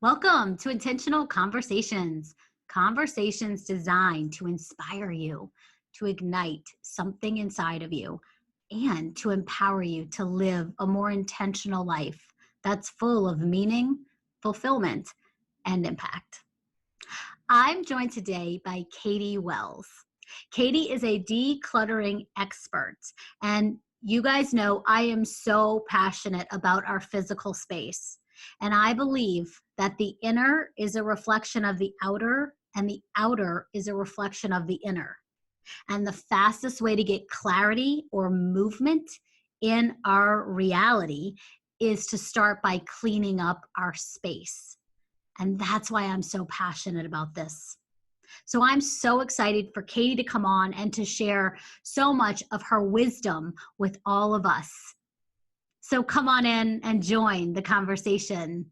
Welcome to Intentional Conversations. Conversations designed to inspire you, to ignite something inside of you, and to empower you to live a more intentional life that's full of meaning, fulfillment, and impact. I'm joined today by Katy Wells. Katy is a decluttering expert, and you guys know I am so passionate about our physical space. And I believe that the inner is a reflection of the outer, and the outer is a reflection of the inner. And the fastest way to get clarity or movement in our reality is to start by cleaning up our space. And that's why I'm so passionate about this. So I'm so excited for Katy to come on and to share so much of her wisdom with all of us. So come on in and join the conversation.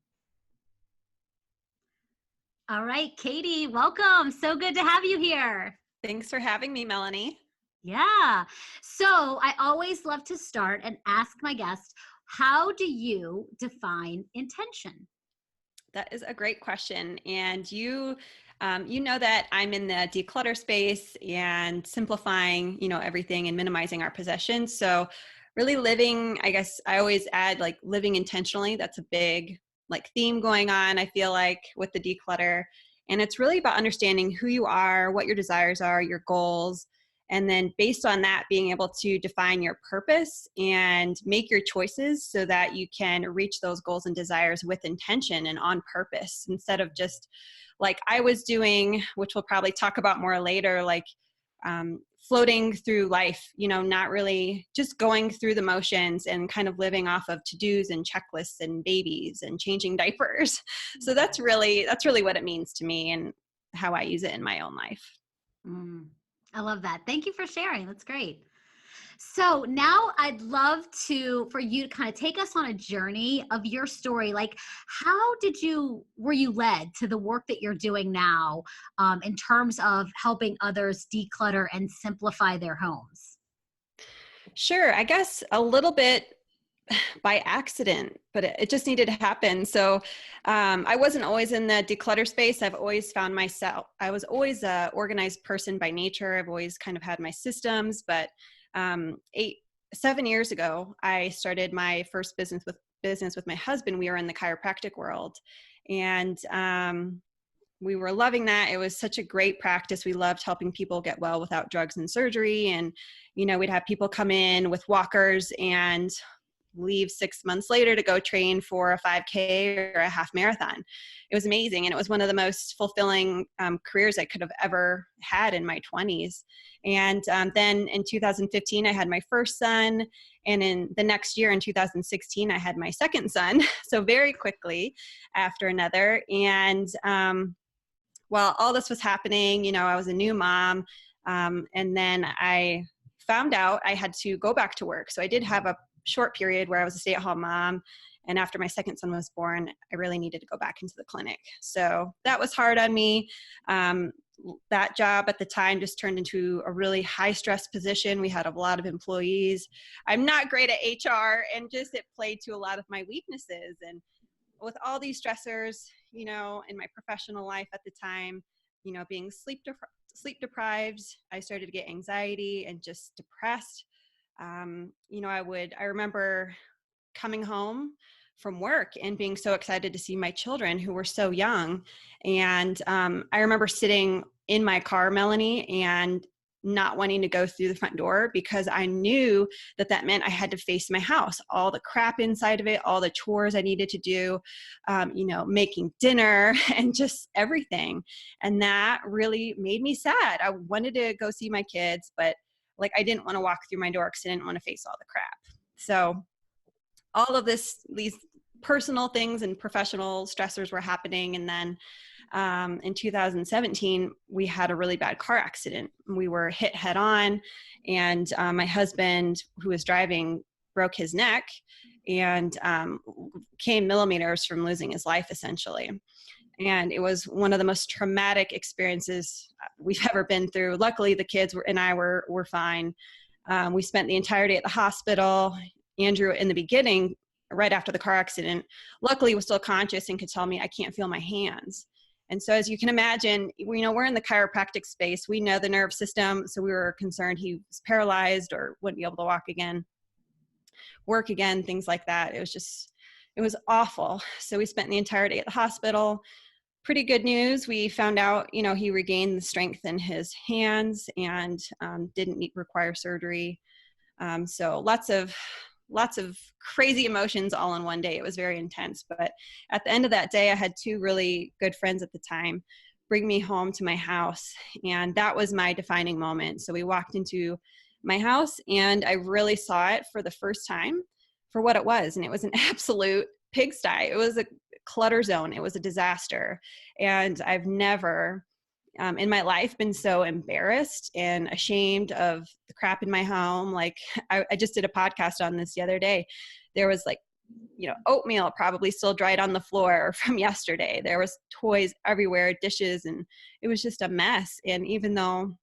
All right, Katy, welcome. So good to have you here. Thanks for having me, Melanie. Yeah. So I always love to start and ask my guests, how do you define intention? That is a great question. And you know that I'm in the declutter space and simplifying, everything and minimizing our possessions. So really living, I guess I always add like living intentionally. That's a big theme going on, I feel like, with the declutter. And it's really about understanding who you are, what your desires are, your goals, and then based on that, being able to define your purpose and make your choices so that you can reach those goals and desires with intention and on purpose, instead of just like I was doing, which we'll probably talk about more later, floating through life, not really just going through the motions and kind of living off of to-dos and checklists and babies and changing diapers. So that's really what it means to me and how I use it in my own life. I love that. Thank you for sharing. That's great. So now I'd love for you to kind of take us on a journey of your story. Like, were you led to the work that you're doing now in terms of helping others declutter and simplify their homes? Sure. I guess a little bit by accident, but it just needed to happen. So I wasn't always in the declutter space. I've always found myself, I was always an organized person by nature. I've always kind of had my systems, but 7 years ago, I started my first business with my husband. We were in the chiropractic world, and we were loving that. It was such a great practice. We loved helping people get well without drugs and surgery. And, we'd have people come in with walkers and leave 6 months later to go train for a 5K or a half marathon. It was amazing. And it was one of the most fulfilling careers I could have ever had in my 20s. And then in 2015, I had my first son. And in the next year, in 2016, I had my second son. So very quickly after another. And while all this was happening, I was a new mom. And then I found out I had to go back to work. So I did have a short period where I was a stay-at-home mom. And after my second son was born, I really needed to go back into the clinic. So that was hard on me. That job at the time just turned into a really high stress position. We had a lot of employees. I'm not great at HR, and just it played to a lot of my weaknesses. And with all these stressors, in my professional life at the time, being sleep deprived, I started to get anxiety and just depressed. I remember coming home from work and being so excited to see my children who were so young. And I remember sitting in my car, Melanie, and not wanting to go through the front door because I knew that meant I had to face my house, all the crap inside of it, all the chores I needed to do, making dinner and just everything. And that really made me sad. I wanted to go see my kids, but I didn't want to walk through my door because I didn't want to face all the crap. So all of these personal things and professional stressors were happening. And then in 2017, we had a really bad car accident. We were hit head on, and my husband, who was driving, broke his neck and came millimeters from losing his life, essentially. And it was one of the most traumatic experiences we've ever been through. Luckily, the kids and I were fine. We spent the entire day at the hospital. Andrew, in the beginning, right after the car accident, luckily was still conscious and could tell me I can't feel my hands. And so as you can imagine, we're in the chiropractic space. We know the nerve system. So we were concerned he was paralyzed or wouldn't be able to walk again, work again, things like that. It was awful. So we spent the entire day at the hospital. Pretty good news. We found out, he regained the strength in his hands and didn't require surgery. So lots of crazy emotions all in one day. It was very intense. But at the end of that day, I had two really good friends at the time bring me home to my house. And that was my defining moment. So we walked into my house and I really saw it for the first time for what it was. And it was an absolute pigsty. It was a clutter zone. It was a disaster. And I've never in my life been so embarrassed and ashamed of the crap in my home. Like I just did a podcast on this the other day. There was oatmeal probably still dried on the floor from yesterday. There was toys everywhere, dishes, and it was just a mess. And even though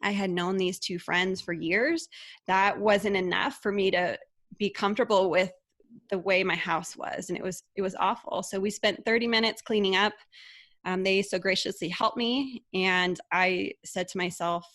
I had known these two friends for years, that wasn't enough for me to be comfortable with the way my house was. And it was awful. So we spent 30 minutes cleaning up. They so graciously helped me. And I said to myself,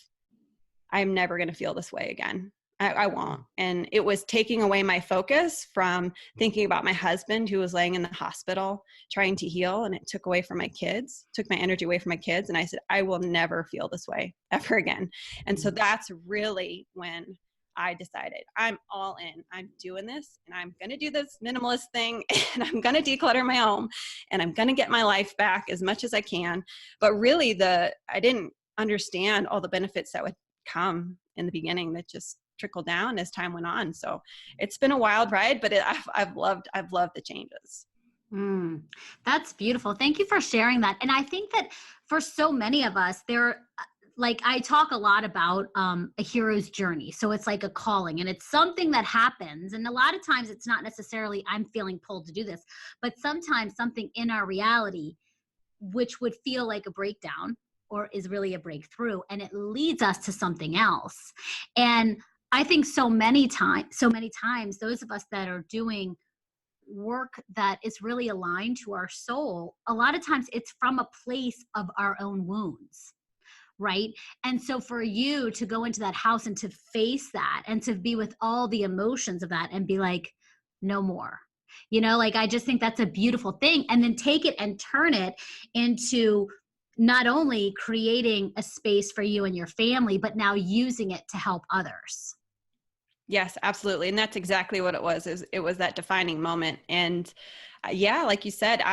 I'm never going to feel this way again. I won't. And it was taking away my focus from thinking about my husband who was laying in the hospital trying to heal. And it took my energy away from my kids. And I said, I will never feel this way ever again. And so that's really when I decided I'm all in. I'm doing this and I'm going to do this minimalist thing and I'm going to declutter my home and I'm going to get my life back as much as I can. But really I didn't understand all the benefits that would come in the beginning that just trickled down as time went on. So it's been a wild ride, but I've loved the changes. That's beautiful. Thank you for sharing that. And I think that for so many of us, I talk a lot about a hero's journey. So it's like a calling and it's something that happens. And a lot of times it's not necessarily I'm feeling pulled to do this, but sometimes something in our reality, which would feel like a breakdown or is really a breakthrough, and it leads us to something else. And I think so many times, those of us that are doing work that is really aligned to our soul, a lot of times it's from a place of our own wounds. Right. And so for you to go into that house and to face that and to be with all the emotions of that and be like, no more, I just think that's a beautiful thing. And then take it and turn it into not only creating a space for you and your family, but now using it to help others. Yes, absolutely. And that's exactly what it was. It was that defining moment. And like you said,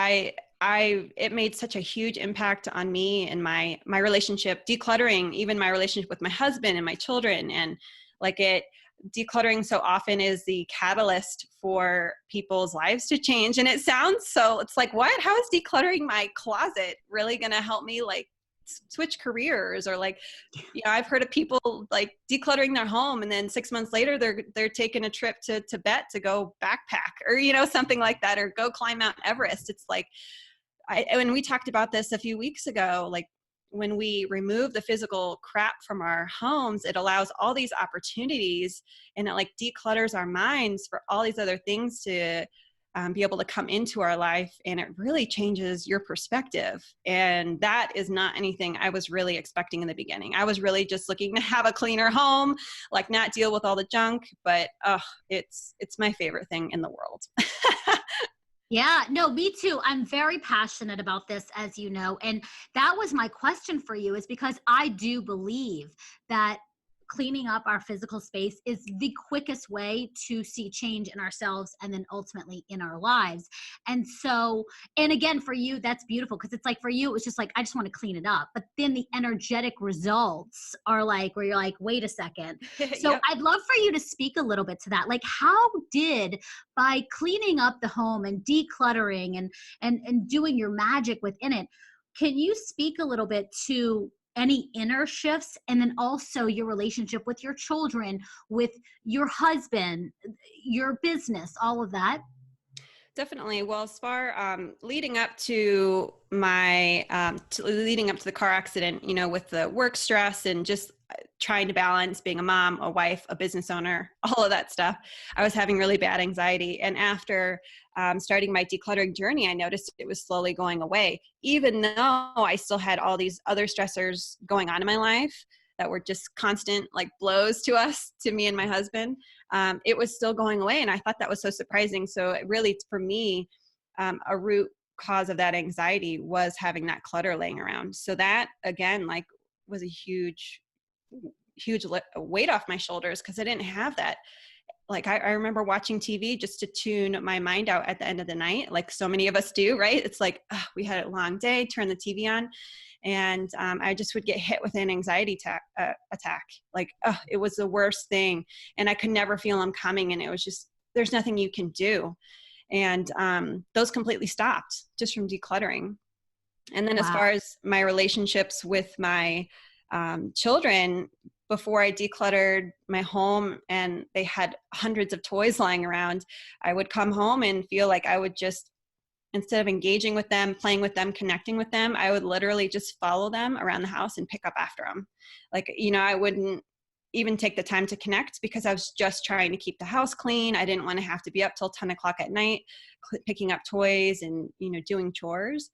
it made such a huge impact on me and my relationship, decluttering, even my relationship with my husband and my children. And decluttering so often is the catalyst for people's lives to change. And it's like, what? How is decluttering my closet really going to help me switch careers? Or I've heard of people decluttering their home and then 6 months later they're taking a trip to Tibet to go backpack or, something like that, or go climb Mount Everest. It's when we talked about this a few weeks ago, when we remove the physical crap from our homes, it allows all these opportunities and it declutters our minds for all these other things to be able to come into our life. And it really changes your perspective. And that is not anything I was really expecting in the beginning. I was really just looking to have a cleaner home, not deal with all the junk, but it's my favorite thing in the world. Yeah, no, me too. I'm very passionate about this, as you know. And that was my question for you, is because I do believe that cleaning up our physical space is the quickest way to see change in ourselves and then ultimately in our lives. And so, and again, for you, that's beautiful because it's for you, it was just I just want to clean it up. But then the energetic results are where you're wait a second. So Yep. I'd love for you to speak a little bit to that. How did, by cleaning up the home and decluttering and doing your magic within it, can you speak a little bit to any inner shifts, and then also your relationship with your children, with your husband, your business, all of that? Definitely. Well, as far leading up to leading up to the car accident, with the work stress and just trying to balance being a mom, a wife, a business owner, all of that stuff. I was having really bad anxiety. And after starting my decluttering journey, I noticed it was slowly going away, even though I still had all these other stressors going on in my life that were just constant like blows to us, to me and my husband. It was still going away. And I thought that was so surprising. So it really, for me, a root cause of that anxiety was having that clutter laying around. So that, again, like was a huge weight off my shoulders, because I didn't have that. Like I remember watching TV just to tune my mind out at the end of the night, like so many of us do, right? It's like, we had a long day, turn the TV on, and I just would get hit with an anxiety attack. Like, it was the worst thing. And I could never feel them coming. And it was just, there's nothing you can do. And those completely stopped just from decluttering. And then as far as my relationships with my children, before I decluttered my home and they had hundreds of toys lying around, I would come home and feel like I would just, instead of engaging with them, playing with them, connecting with them, I would literally just follow them around the house and pick up after them. Like, I wouldn't even take the time to connect because I was just trying to keep the house clean. I didn't want to have to be up till 10 o'clock at night, picking up toys and, doing chores.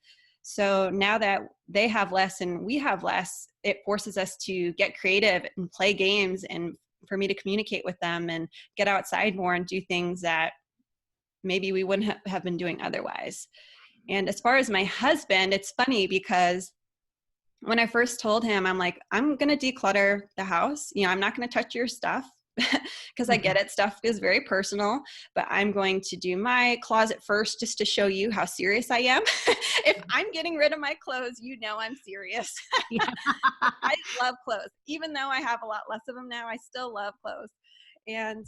So now that they have less and we have less, it forces us to get creative and play games, and for me to communicate with them and get outside more and do things that maybe we wouldn't have been doing otherwise. And as far as my husband, it's funny because when I first told him, I'm like, I'm going to declutter the house. I'm not going to touch your stuff because I get it. Stuff is very personal, but I'm going to do my closet first just to show you how serious I am. If I'm getting rid of my clothes, I'm serious. I love clothes. Even though I have a lot less of them now, I still love clothes. And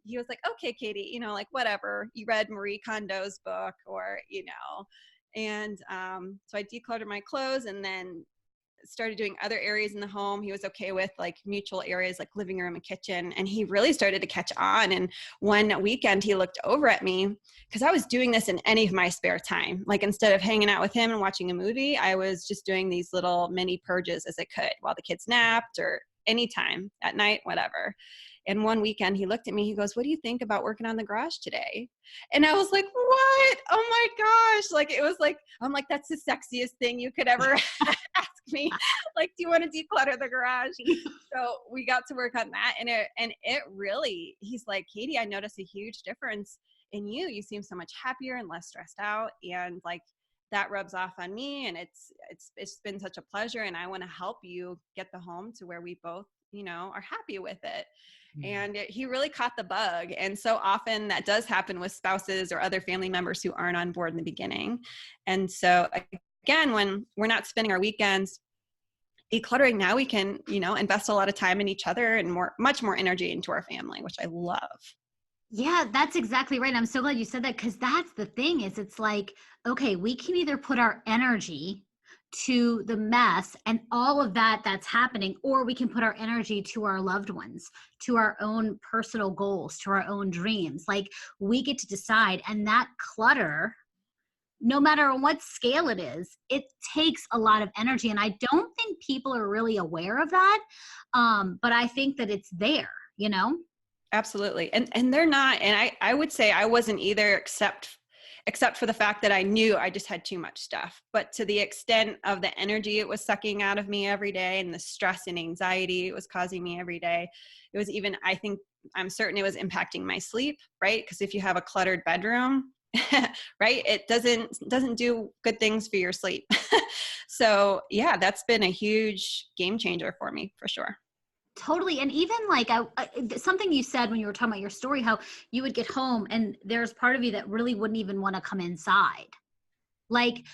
he was like, okay, Katy, like whatever. You read Marie Kondo's book and so I decluttered my clothes and then started doing other areas in the home. He was okay with like mutual areas like living room and kitchen. And he really started to catch on. And one weekend he looked over at me because I was doing this in any of my spare time. Like instead of hanging out with him and watching a movie, I was just doing these little mini purges as I could while the kids napped or anytime at night, whatever. And one weekend he looked at me, he goes, what do you think about working on the garage today? And I was like, what? Oh my gosh. Like, it was like, I'm like, that's the sexiest thing you could ever ask me. Like, do you want to declutter the garage? So we got to work on that. And it really, he's like, Katy, I noticed a huge difference in you. You seem so much happier and less stressed out. And like, that rubs off on me. And it's been such a pleasure. And I want to help you get the home to where we both, are happy with it. And he really caught the bug. And so often that does happen with spouses or other family members who aren't on board in the beginning. And so again, when we're not spending our weekends decluttering, now we can, invest a lot of time in each other and much more energy into our family, which I love. Yeah, that's exactly right. I'm so glad you said that, because that's the thing is it's like, okay, we can either put our energy to the mess and all of that's happening, or we can put our energy to our loved ones, to our own personal goals, to our own dreams. Like, we get to decide. And that clutter, no matter on what scale it is, it takes a lot of energy. And I don't think people are really aware of that. But I think that it's there, Absolutely. And they're not. And I would say I wasn't either, except for the fact that I knew I just had too much stuff. But to the extent of the energy it was sucking out of me every day and the stress and anxiety it was causing me every day, it was even, I'm certain it was impacting my sleep, right? Because if you have a cluttered bedroom, right, it doesn't do good things for your sleep. So yeah, that's been a huge game changer for me, for sure. Totally. And even like something you said when you were talking about your story, how you would get home and there's part of you that really wouldn't even want to come inside. Like,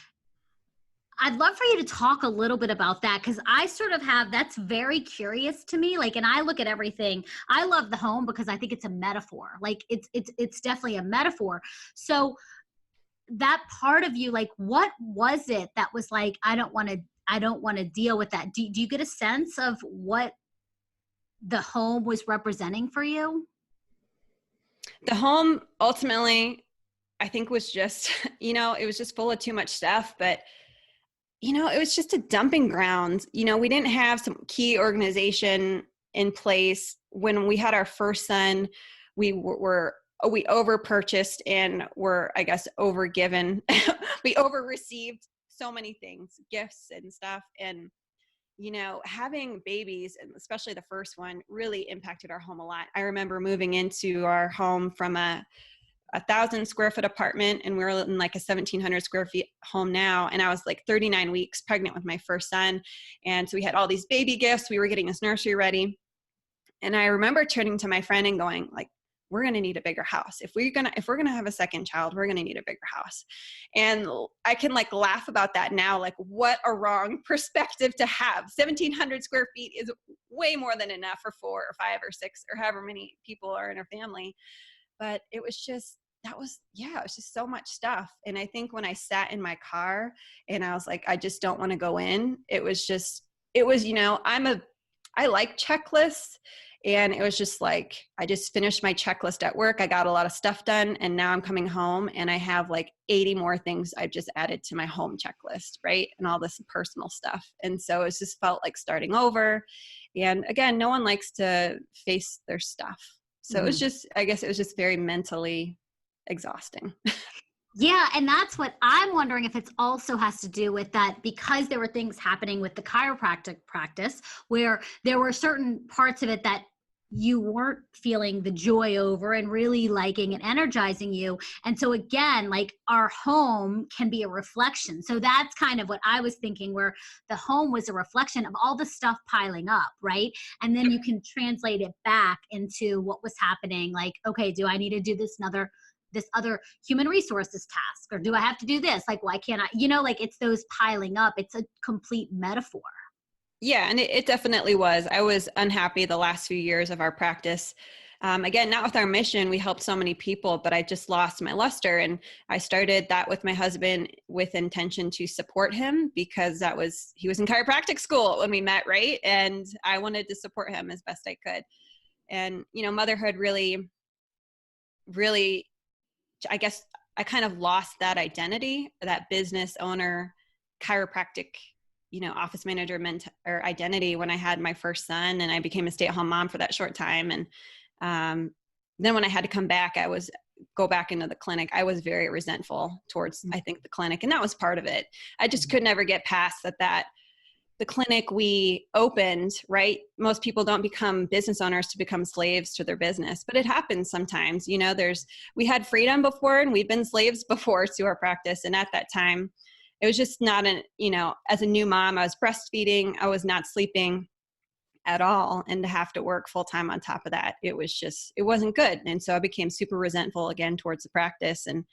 I'd love for you to talk a little bit about that, because I sort of have, that's very curious to me. Like, and I look at everything. I love the home because I think it's a metaphor. Like, it's definitely a metaphor. So that part of you, like, what was it that was like, I don't want to deal with that. Do you get a sense of what the home was representing for you? The home ultimately, I think, was just, it was just full of too much stuff, but it was just a dumping ground. We didn't have some key organization in place. When we had our first son, we over purchased and were, I guess, over given. We over received so many things, gifts and stuff. And, having babies, and especially the first one, really impacted our home a lot. I remember moving into our home from a 1,000 square foot apartment, and we were in like a 1,700 square feet home now. And I was like 39 weeks pregnant with my first son. And so we had all these baby gifts. We were getting his nursery ready. And I remember turning to my friend and going like, we're going to need a bigger house. If we're going to have a second child, we're going to need a bigger house. And I can like laugh about that now. Like, what a wrong perspective to have. 1,700 square feet is way more than enough for 4 or 5 or 6 or however many people are in a family. But it was just, it was just so much stuff. And I think when I sat in my car and I was like, I just don't want to go in. I like checklists. And it was just like, I just finished my checklist at work. I got a lot of stuff done, and now I'm coming home and I have like 80 more things I've just added to my home checklist, right? And all this personal stuff. And so it just felt like starting over. And again, no one likes to face their stuff. So it was just, I guess it was just very mentally exhausting. Yeah, and that's what I'm wondering, if it's also has to do with that, because there were things happening with the chiropractic practice where there were certain parts of it that you weren't feeling the joy over and really liking and energizing you. And so again, like, our home can be a reflection. So that's kind of what I was thinking, where the home was a reflection of all the stuff piling up, right? And then you can translate it back into what was happening. Like, okay, do I need to do this other human resources task, or do I have to do this? Like, why can't I, like, it's those piling up. It's a complete metaphor. Yeah, and it definitely was. I was unhappy the last few years of our practice. Again, not with our mission. We helped so many people, but I just lost my luster. And I started that with my husband with intention to support him, because he was in chiropractic school when we met, right? And I wanted to support him as best I could. And, motherhood really, really, I guess I kind of lost that identity, that business owner, chiropractic, office manager or identity when I had my first son, and I became a stay-at-home mom for that short time. And then when I had to go back into the clinic, I was very resentful towards, I think, the clinic. And that was part of it. I just could never get past that the clinic we opened, right? Most people don't become business owners to become slaves to their business, but it happens sometimes. We had freedom before, and we've been slaves before to our practice. And at that time, it was just not as a new mom, I was breastfeeding, I was not sleeping at all. And to have to work full time on top of that, it wasn't good. And so I became super resentful again towards the practice. And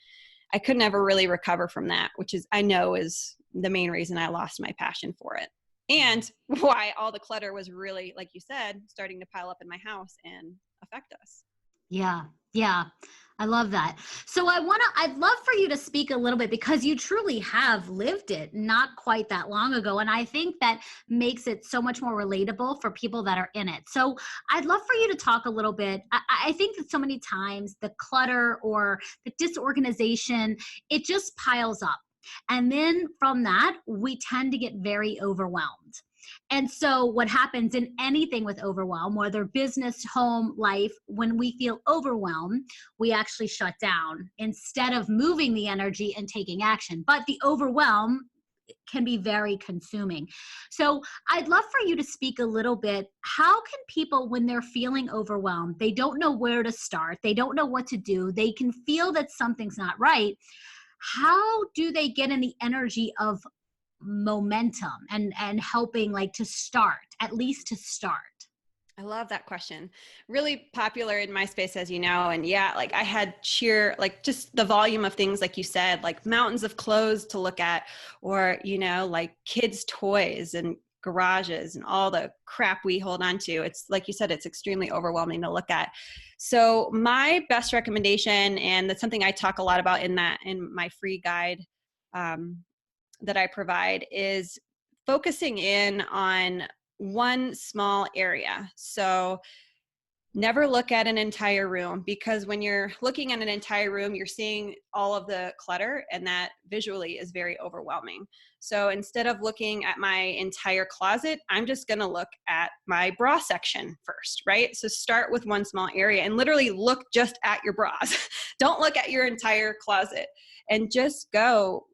I could never really recover from that, which I know is the main reason I lost my passion for it. And why all the clutter was really, like you said, starting to pile up in my house and affect us. Yeah. Yeah. I love that. So I'd love for you to speak a little bit, because you truly have lived it not quite that long ago. And I think that makes it so much more relatable for people that are in it. So I'd love for you to talk a little bit. I think that so many times the clutter or the disorganization, it just piles up. And then from that, we tend to get very overwhelmed. And so what happens in anything with overwhelm, whether business, home, life, when we feel overwhelmed, we actually shut down instead of moving the energy and taking action. But the overwhelm can be very consuming. So I'd love for you to speak a little bit. How can people, when they're feeling overwhelmed, they don't know where to start, they don't know what to do, they can feel that something's not right. How do they get in the energy of momentum and helping, like, to start, at least to start? I love that question. Really popular in my space, as you know. And yeah, like I had just the volume of things, like you said, like mountains of clothes to look at, or, like kids' toys and garages and all the crap we hold on to. It's like you said, it's extremely overwhelming to look at. So my best recommendation, and that's something I talk a lot about in my free guide that I provide, is focusing in on one small area. So Never look at an entire room, because when you're looking at an entire room, you're seeing all of the clutter, and that visually is very overwhelming. So instead of looking at my entire closet, I'm just going to look at my bra section first, right? So start with one small area and literally look just at your bras. Don't look at your entire closet, and just go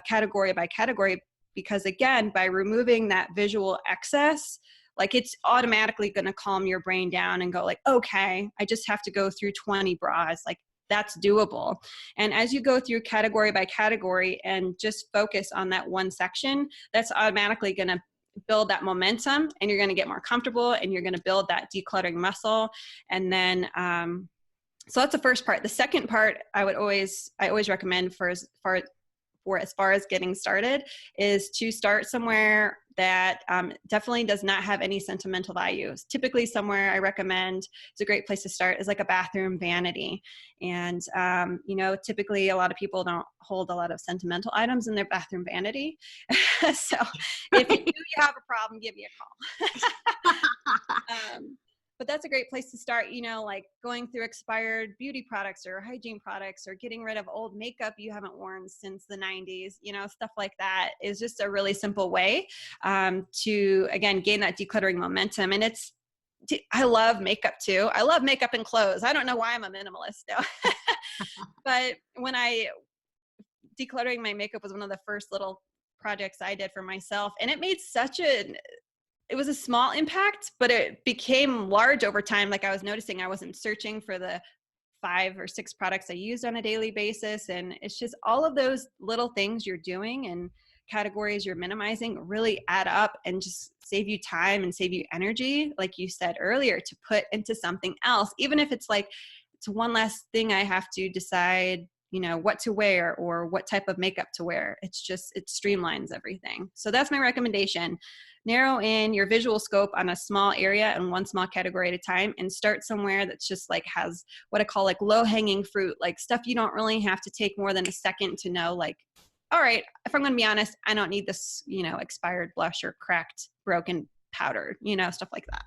category by category, because again, by removing that visual excess, like it's automatically going to calm your brain down and go like, okay, I just have to go through 20 bras. Like that's doable. And as you go through category by category and just focus on that one section, that's automatically going to build that momentum, and you're going to get more comfortable, and you're going to build that decluttering muscle. And then, so that's the first part. The second part I always recommend for as far as getting started is to start somewhere that definitely does not have any sentimental values. Typically somewhere I recommend is a great place to start is like a bathroom vanity. And, typically a lot of people don't hold a lot of sentimental items in their bathroom vanity. So if you have a problem, give me a call. But that's a great place to start, like going through expired beauty products or hygiene products, or getting rid of old makeup you haven't worn since the 90s, stuff like that is just a really simple way to, again, gain that decluttering momentum. And I love makeup too. I love makeup and clothes. I don't know why I'm a minimalist though. But decluttering my makeup was one of the first little projects I did for myself. And it made it was a small impact, but it became large over time. Like I was noticing I wasn't searching for the 5 or 6 products I used on a daily basis. And it's just all of those little things you're doing and categories you're minimizing really add up and just save you time and save you energy, like you said earlier, to put into something else. Even if it's like, it's one less thing I have to decide, what to wear or what type of makeup to wear. It streamlines everything. So that's my recommendation. Narrow in your visual scope on a small area and one small category at a time, and start somewhere that's just like has what I call like low hanging fruit, like stuff you don't really have to take more than a second to know, like, all right, if I'm going to be honest, I don't need this, expired blush or cracked, broken powder, stuff like that.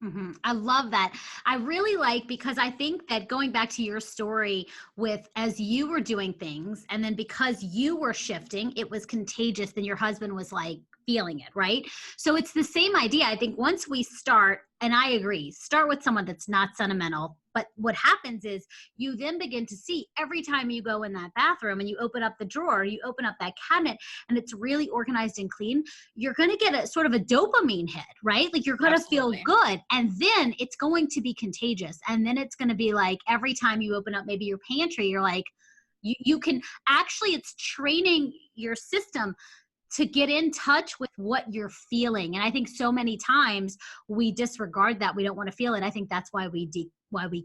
Mm-hmm. I love that. I really like, because I think that going back to your story with, as you were doing things and then because you were shifting, it was contagious. Then your husband was like feeling it, right? So it's the same idea. I think once we start, and I agree, start with someone that's not sentimental. But what happens is you then begin to see every time you go in that bathroom and you open up the drawer, you open up that cabinet, and it's really organized and clean, you're going to get a sort of a dopamine hit, right? Like you're going to feel good, and then it's going to be contagious. And then it's going to be like every time you open up maybe your pantry, you're like, you can actually, it's training your system to get in touch with what you're feeling. And I think so many times we disregard that. We don't want to feel it. I think that's why we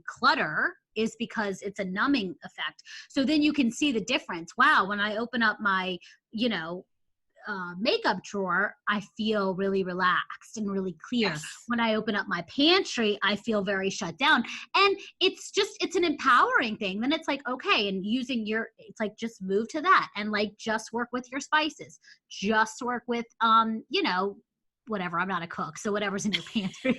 clutter, is because it's a numbing effect. So then you can see the difference. Wow, when I open up my, makeup drawer, I feel really relaxed and really clear. Yes. When I open up my pantry, I feel very shut down. And it's an empowering thing. Then it's like, okay, and it's like, just move to that, and like, just work with your spices, just work with, whatever. I'm not a cook, so whatever's in your pantry.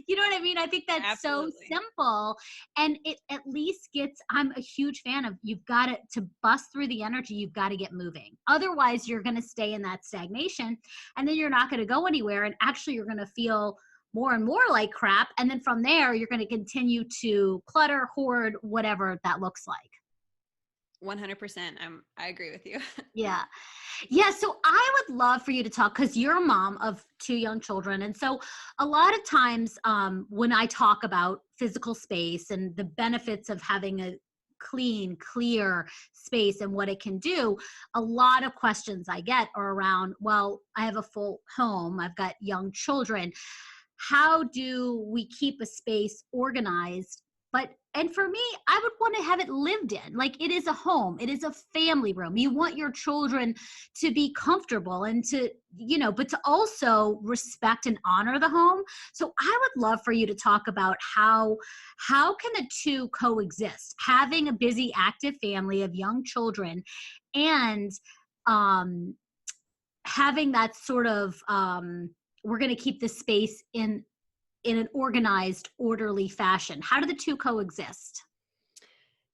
You know what I mean? I think that's Absolutely. So simple. And it at least I'm a huge fan of, you've got to bust through the energy, you've got to get moving. Otherwise, you're going to stay in that stagnation, and then you're not going to go anywhere. And actually, you're going to feel more and more like crap. And then from there, you're going to continue to clutter, hoard, whatever that looks like. 100%. I agree with you. Yeah. Yeah. So I would love for you to talk, because you're a mom of 2 young children. And so a lot of times when I talk about physical space and the benefits of having a clean, clear space and what it can do, a lot of questions I get are around, well, I have a full home, I've got young children. How do we keep a space organized? And for me, I would want to have it lived in. Like, it is a home. It is a family room. You want your children to be comfortable and to, but to also respect and honor the home. So I would love for you to talk about how can the two coexist? Having a busy, active family of young children and having that sort of, we're going to keep the space in in an organized, orderly fashion? How do the two coexist?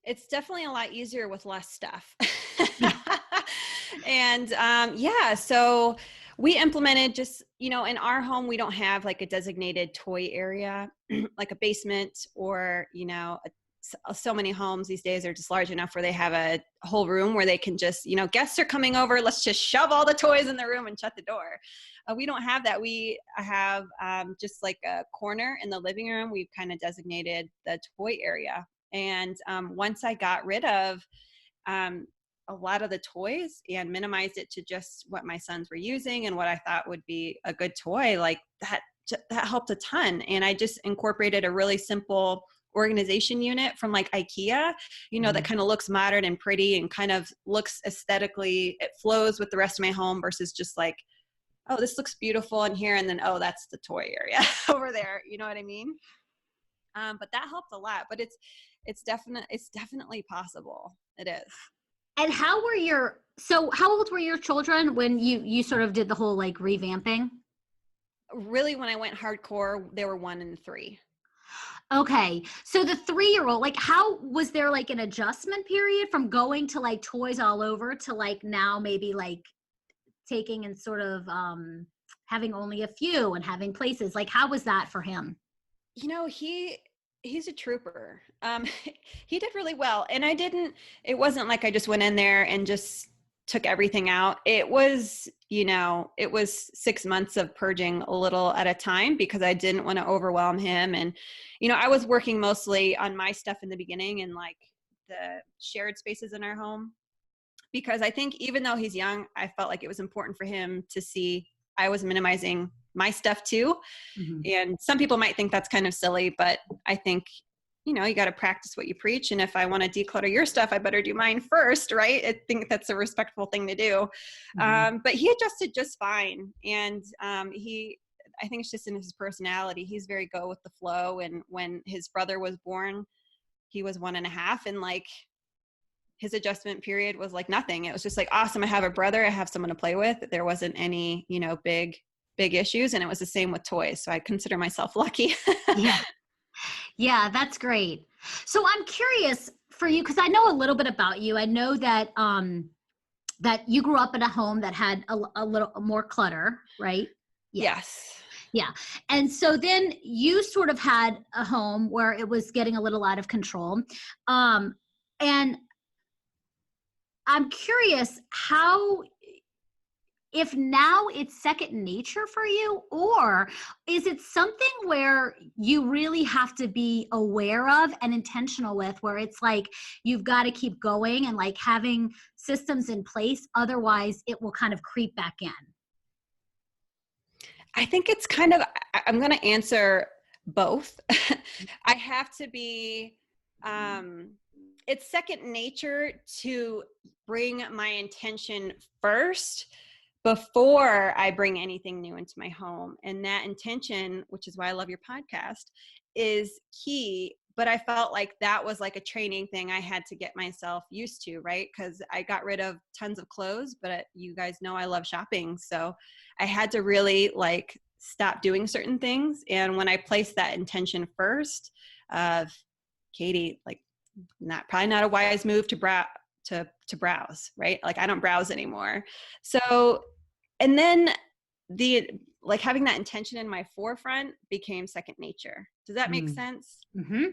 It's definitely a lot easier with less stuff. Yeah. And yeah, so we implemented just, in our home, we don't have like a designated toy area, like a basement or, so many homes these days are just large enough where they have a whole room where they can just, guests are coming over, let's just shove all the toys in the room and shut the door. We don't have that. We have just like a corner in the living room. We've kind of designated the toy area. And once I got rid of a lot of the toys and minimized it to just what my sons were using and what I thought would be a good toy, like that helped a ton. And I just incorporated a really simple organization unit from like IKEA, that kind of looks modern and pretty and kind of looks aesthetically, it flows with the rest of my home versus just like, oh, this looks beautiful in here. And then, oh, that's the toy area over there. You know what I mean? But that helped a lot, but it's definitely possible. It is. And how old were your children when you sort of did the whole like revamping? Really, when I went hardcore, they were 1 and 3. Okay. So the 3-year-old, like how was there like an adjustment period from going to like toys all over to like now maybe like taking and sort of having only a few and having places? Like how was that for him? He's a trooper. He did really well. And it wasn't like I just went in there and just took everything out. It was 6 months of purging a little at a time because I didn't want to overwhelm him. And, I was working mostly on my stuff in the beginning and like the shared spaces in our home, because I think even though he's young, I felt like it was important for him to see I was minimizing my stuff too. Mm-hmm. And some people might think that's kind of silly, but I think, you got to practice what you preach. And if I want to declutter your stuff, I better do mine first, right? I think that's a respectful thing to do. Mm-hmm. But he adjusted just fine. And I think it's just in his personality. He's very go with the flow. And when his brother was born, he was 1.5, and like his adjustment period was like nothing. It was just like, awesome. I have a brother. I have someone to play with. There wasn't any, big issues. And it was the same with toys. So I consider myself lucky. Yeah. Yeah, that's great. So I'm curious for you, because I know a little bit about you. I know that that you grew up in a home that had a little more clutter, right? Yeah. Yes. Yeah. And so then you sort of had a home where it was getting a little out of control. And I'm curious if now it's second nature for you, or is it something where you really have to be aware of and intentional with, where it's like you've got to keep going and like having systems in place, otherwise it will kind of creep back in? I think it's I'm going to answer both. I have to be, it's second nature to bring my intention first before I bring anything new into my home. And that intention, which is why I love your podcast, is key. But I felt like that was like a training thing I had to get myself used to, right? Because I got rid of tons of clothes, but you guys know I love shopping. So I had to really like stop doing certain things. And when I placed that intention first of Katy, like probably not a wise move to browse, right? Like I don't browse anymore. So, and then having that intention in my forefront became second nature. Does that make sense? Mm-hmm.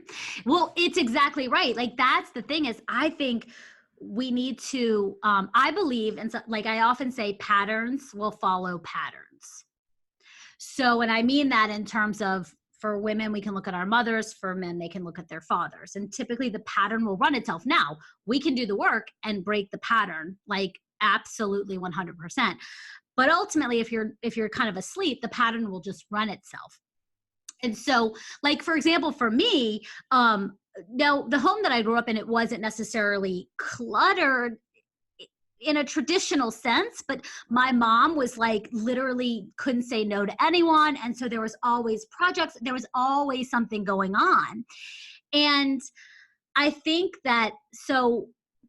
Well, it's exactly right. Like that's the thing is, I think we need to, I believe, and so, like I often say, patterns will follow patterns. So, and I mean that in terms of, for women, we can look at our mothers. For men, they can look at their fathers. And typically the pattern will run itself. Now, we can do the work and break the pattern, like absolutely 100%. But ultimately, if you're kind of asleep, the pattern will just run itself. And so, like, for example, for me, now the home that I grew up in, it wasn't necessarily cluttered in a traditional sense, but my mom was like literally couldn't say no to anyone. And so there was always projects, there was always something going on. And I think that,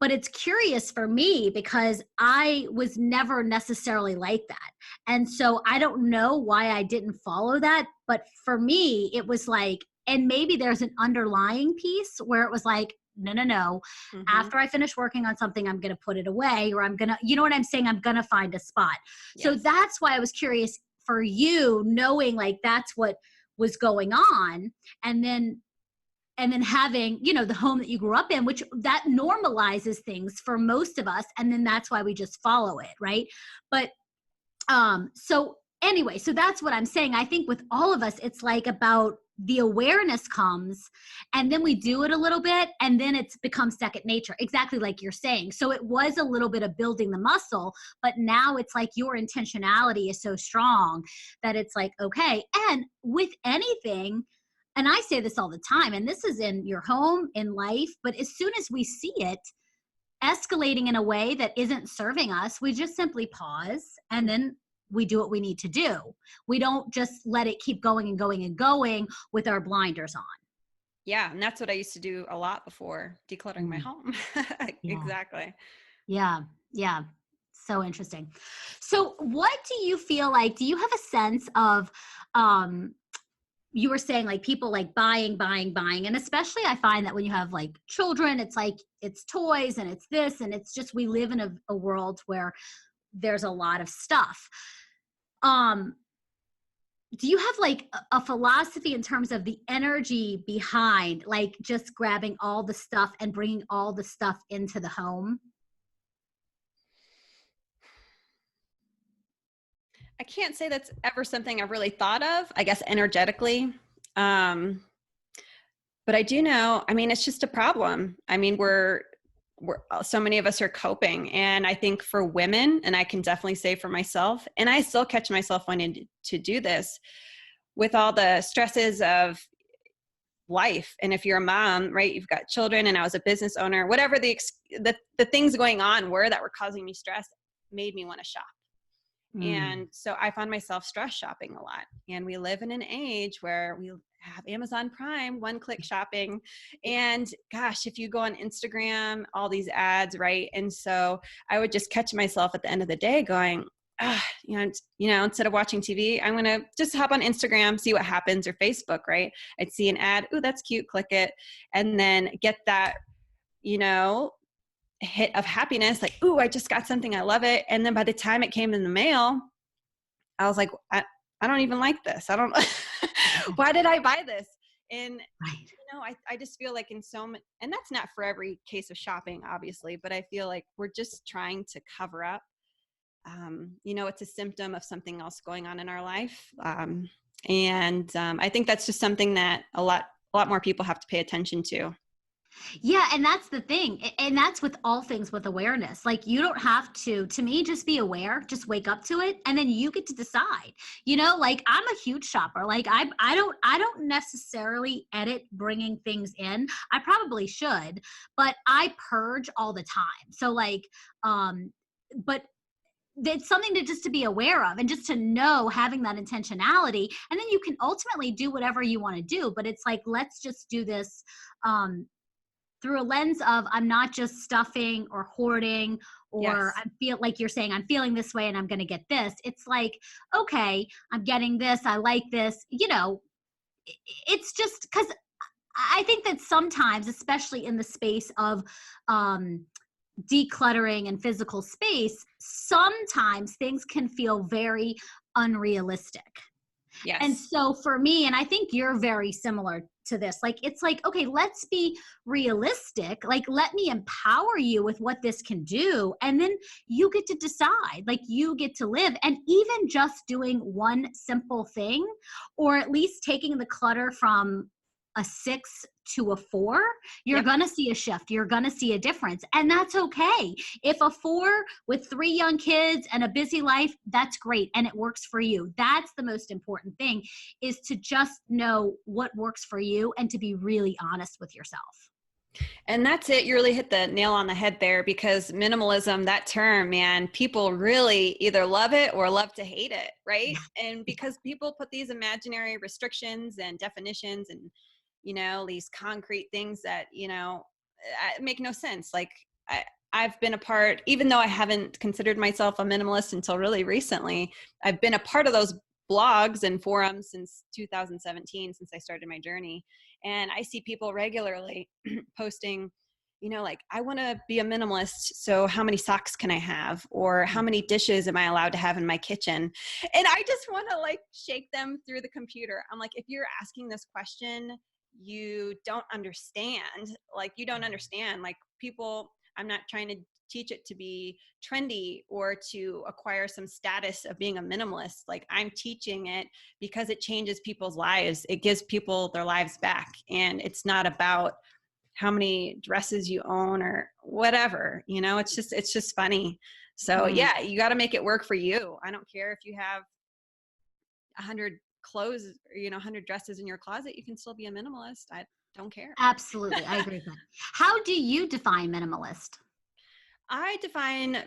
but it's curious for me because I was never necessarily like that. And so I don't know why I didn't follow that. But for me, it was like, and maybe there's an underlying piece where it was like, no, no, no. Mm-hmm. After I finish working on something, I'm going to put it away, or I'm going to, you know what I'm saying? I'm going to find a spot. So Yes. that's why I was curious for you, knowing like that's what was going on. And then having, you know, the home that you grew up in, which that normalizes things for most of us. And then that's why we just follow it. Right. But so anyway, so that's what I'm saying. I think with all of us, it's like about the awareness comes and then we do it a little bit and then it's become second nature, exactly like you're saying. So it was a little bit of building the muscle, but now it's like your intentionality is so strong that it's like, okay. And with anything, and I say this all the time, and this is in your home, in life, but as soon as we see it escalating in a way that isn't serving us, we just simply pause and then we do what we need to do. We don't just let it keep going and going and going with our blinders on. Yeah. And that's what I used to do a lot before decluttering my Mm. home. Yeah. Exactly. Yeah. Yeah. So interesting. So what do you feel like, do you have a sense of, you were saying like people like buying, and especially I find that when you have like children, it's like it's toys and it's this and it's just, we live in a world where there's a lot of stuff. Do you have like a philosophy in terms of the energy behind like just grabbing all the stuff and bringing all the stuff into the home? I can't say that's ever something I've really thought of, I guess, energetically. But I do know, I mean, it's just a problem. I mean, we're so many of us are coping. And I think for women, and I can definitely say for myself, and I still catch myself wanting to do this with all the stresses of life. And if you're a mom, right, you've got children, and I was a business owner, whatever the things going on were that were causing me stress made me want to shop. And so I found myself stress shopping a lot. And we live in an age where we have Amazon Prime, one-click shopping. And gosh, if you go on Instagram, all these ads, right? And so I would just catch myself at the end of the day going, instead of watching TV, I'm going to just hop on Instagram, see what happens, or Facebook, right? I'd see an ad. Ooh, that's cute. Click it. And then get that, hit of happiness, like, ooh, I just got something, I love it. And then by the time it came in the mail, I was like, I don't even like this. I don't, why did I buy this? And, Right. I just feel like in so many, and that's not for every case of shopping, obviously, but I feel like we're just trying to cover up. It's a symptom of something else going on in our life. I think that's just something that a lot more people have to pay attention to. Yeah, and that's the thing. And that's with all things with awareness. Like you don't have to me, just be aware, just wake up to it, and then you get to decide. Like I'm a huge shopper. Like I don't necessarily edit bringing things in. I probably should, but I purge all the time. So like but it's something to be aware of and just to know, having that intentionality, and then you can ultimately do whatever you want to do. But it's like, let's just do this through a lens of, I'm not just stuffing or hoarding, or Yes. I feel like you're saying, I'm feeling this way and I'm going to get this. It's like, okay, I'm getting this. I like this. It's just because I think that sometimes, especially in the space of decluttering and physical space, sometimes things can feel very unrealistic. And Yes. so for me, and I think you're very similar to this, like, it's like, okay, let's be realistic. Like, let me empower you with what this can do. And then you get to decide, like, you get to live. And even just doing one simple thing, or at least taking the clutter from a 6 to a 4, you're Yep. going to see a shift. You're going to see a difference. And that's okay. If a 4 with 3 young kids and a busy life, that's great. And it works for you. That's the most important thing, is to just know what works for you and to be really honest with yourself. And that's it. You really hit the nail on the head there, because minimalism, that term, man, people really either love it or love to hate it, right? And because people put these imaginary restrictions and definitions and, these concrete things that, make no sense. Like I've been a part, even though I haven't considered myself a minimalist until really recently, I've been a part of those blogs and forums since 2017, since I started my journey. And I see people regularly posting, like, I want to be a minimalist. So how many socks can I have? Or how many dishes am I allowed to have in my kitchen? And I just want to like shake them through the computer. I'm like, if you're asking this question, you don't understand. Like, you don't understand. Like, people, I'm not trying to teach it to be trendy or to acquire some status of being a minimalist. Like, I'm teaching it because it changes people's lives. It gives people their lives back. And it's not about how many dresses you own or whatever, it's just funny. So yeah, you got to make it work for you. I don't care if you have 100 clothes, 100 dresses in your closet, you can still be a minimalist. I don't care. Absolutely. I agree with that. How do you define minimalist? I define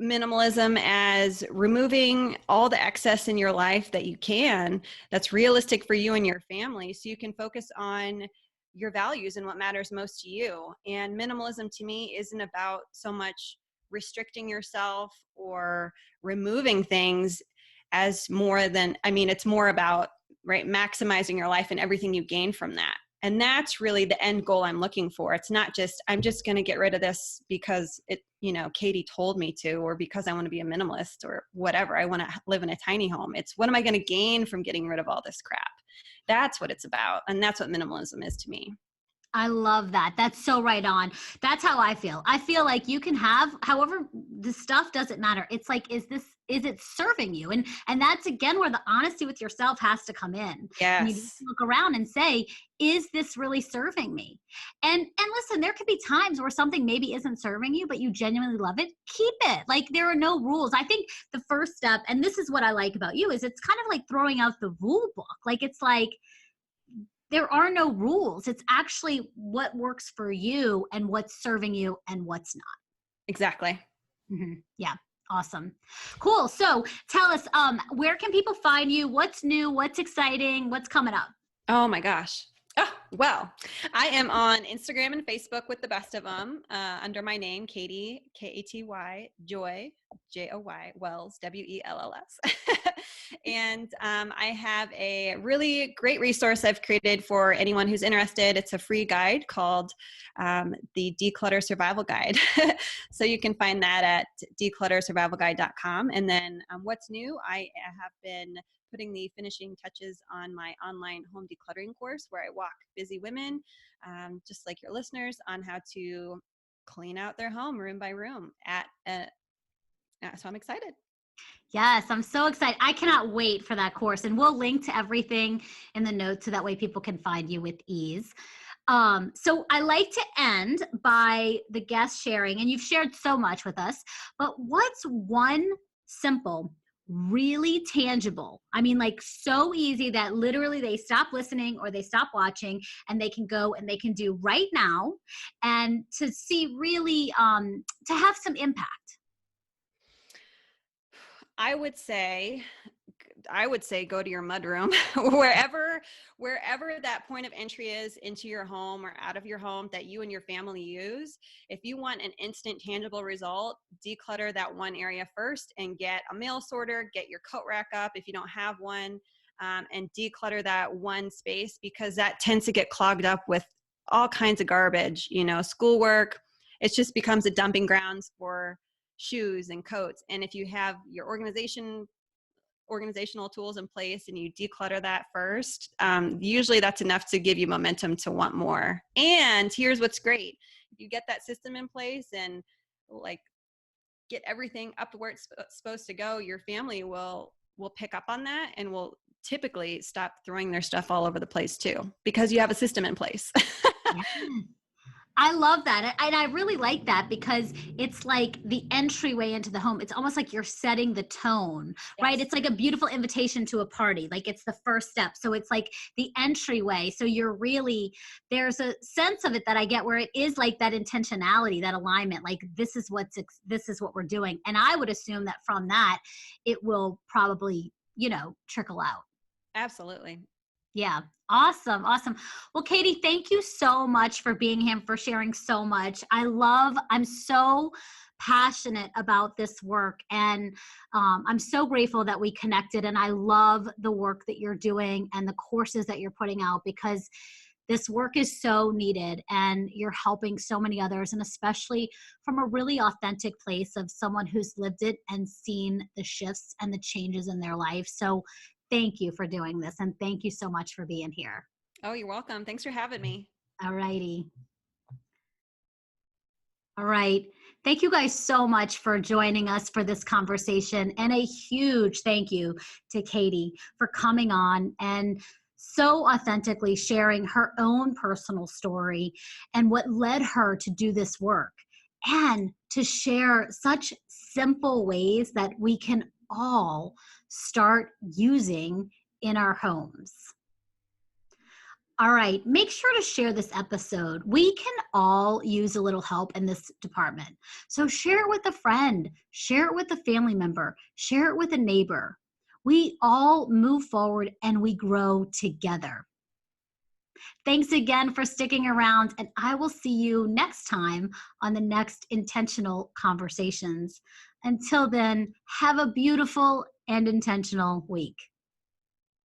minimalism as removing all the excess in your life that you can, that's realistic for you and your family, so you can focus on your values and what matters most to you. And minimalism to me isn't about so much restricting yourself or removing things as more than, it's more about, right, maximizing your life and everything you gain from that. And that's really the end goal I'm looking for. It's not just, I'm just going to get rid of this because Katy told me to, or because I want to be a minimalist or whatever. I want to live in a tiny home. It's, what am I going to gain from getting rid of all this crap? That's what it's about. And that's what minimalism is to me. I love that. That's so right on. That's how I feel. I feel like you can have, however, the stuff doesn't matter. It's like, is it serving you? And that's again where the honesty with yourself has to come in. Yes. And you just look around and say, is this really serving me? And listen, there could be times where something maybe isn't serving you, but you genuinely love it. Keep it. Like, there are no rules. I think the first step, and this is what I like about you, is it's kind of like throwing out the rule book. Like, it's like, there are no rules. It's actually what works for you and what's serving you and what's not. Exactly. Mm-hmm. Yeah. Awesome. Cool. So tell us, where can people find you? What's new? What's exciting? What's coming up? Oh my gosh. Oh, well, I am on Instagram and Facebook with the best of them under my name, Katy, Katy, Joy, Joy, Wells, Wells. And I have a really great resource I've created for anyone who's interested. It's a free guide called the Declutter Survival Guide. So you can find that at decluttersurvivalguide.com. And then what's new, I have been putting the finishing touches on my online home decluttering course, where I walk busy women, just like your listeners, on how to clean out their home room by room. So I'm excited. Yes, I'm so excited. I cannot wait for that course. And we'll link to everything in the notes so that way people can find you with ease. So I like to end by the guest sharing, and you've shared so much with us, but what's one simple, really tangible, like so easy that literally they stop listening or they stop watching and they can go and they can do right now, and to see really to have some impact? I would say go to your mudroom, wherever that point of entry is into your home or out of your home that you and your family use. If you want an instant tangible result, declutter that one area first and get a mail sorter, get your coat rack up if you don't have one, and declutter that one space, because that tends to get clogged up with all kinds of garbage, schoolwork. It just becomes a dumping grounds for shoes and coats. And if you have your organizational tools in place and you declutter that first, usually that's enough to give you momentum to want more. And here's what's great: if you get that system in place and like get everything up to where it's supposed to go, your family will pick up on that and will typically stop throwing their stuff all over the place too, because you have a system in place. Yeah. I love that. And I really like that, because it's like the entryway into the home. It's almost like you're setting the tone, right? Yes. It's like a beautiful invitation to a party. Like, it's the first step. So it's like the entryway. So there's a sense of it that I get where it is like that intentionality, that alignment, like this is what we're doing. And I would assume that from that, it will probably, trickle out. Absolutely. Yeah. Awesome. Awesome. Well, Katy, thank you so much for being here, for sharing so much. I'm so passionate about this work, and I'm so grateful that we connected. And I love the work that you're doing and the courses that you're putting out, because this work is so needed and you're helping so many others, and especially from a really authentic place of someone who's lived it and seen the shifts and the changes in their life. So thank you for doing this, and thank you so much for being here. Oh, you're welcome. Thanks for having me. All righty. All right. Thank you guys so much for joining us for this conversation. And a huge thank you to Katy for coming on and so authentically sharing her own personal story and what led her to do this work, and to share such simple ways that we can all start using in our homes. All right, make sure to share this episode. We can all use a little help in this department. So share it with a friend, share it with a family member, share it with a neighbor. We all move forward and we grow together. Thanks again for sticking around, and I will see you next time on the next Intentional Conversations. Until then, have a beautiful and intentional week.